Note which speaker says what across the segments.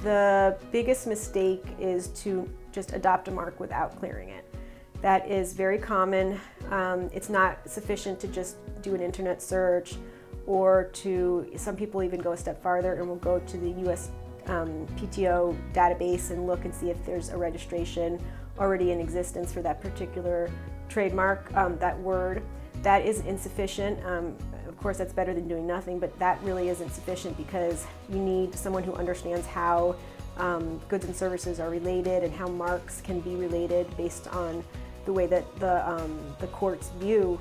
Speaker 1: The biggest mistake is to just adopt a mark without clearing it. That is very common. It's not sufficient to just do an internet search, or some people even go a step farther and will go to the US PTO database and look and see if there's a registration already in existence for that particular trademark, that word. That is insufficient. Of course, that's better than doing nothing, but that really isn't sufficient because you need someone who understands how goods and services are related and how marks can be related based on the way that the courts view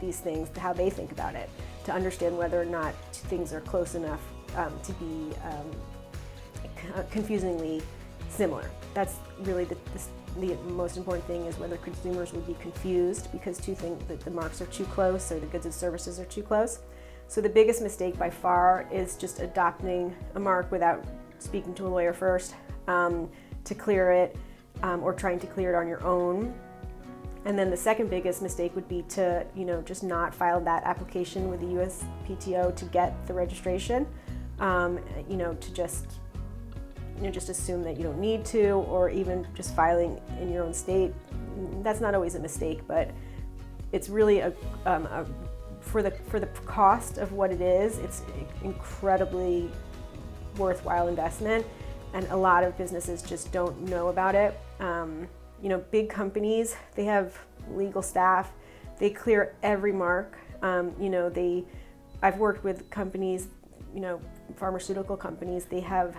Speaker 1: these things, how they think about it, to understand whether or not things are close enough to be confusingly similar. That's really the most important thing, is whether consumers would be confused because two think that the marks are too close or the goods and services are too close. So the biggest mistake by far is just adopting a mark without speaking to a lawyer first to clear it, or trying to clear it on your own. And then the second biggest mistake would be to, just not file that application with the USPTO to get the registration. To just assume that you don't need to, or even just filing in your own state. That's not always a mistake, but it's really for the cost of what it is, it's incredibly worthwhile investment, and a lot of businesses just don't know about it. Big companies, they have legal staff, they clear every mark. I've worked with companies, pharmaceutical companies, they have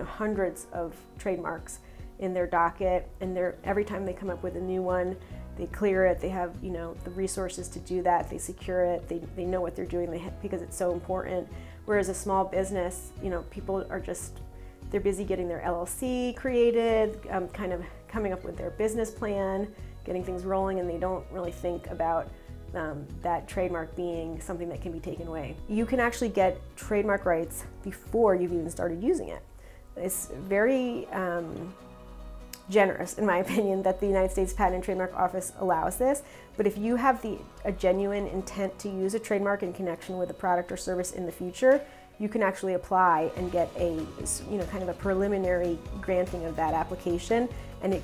Speaker 1: hundreds of trademarks in their docket, and every time they come up with a new one, they clear it. They have the resources to do that. They secure it. They know what they're doing because it's so important. Whereas a small business, people are they're busy getting their LLC created, kind of coming up with their business plan, getting things rolling, and they don't really think about that trademark being something that can be taken away. You can actually get trademark rights before you've even started using it. It's very generous, in my opinion, that the United States Patent and Trademark Office allows this. But if you have a genuine intent to use a trademark in connection with a product or service in the future, you can actually apply and get kind of a preliminary granting of that application, and you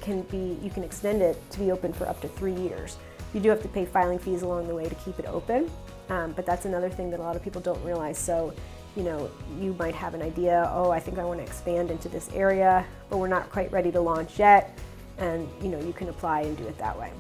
Speaker 1: can extend it to be open for up to 3 years. You do have to pay filing fees along the way to keep it open, but that's another thing that a lot of people don't realize. So, you might have an idea, I think I want to expand into this area, but we're not quite ready to launch yet, and you can apply and do it that way.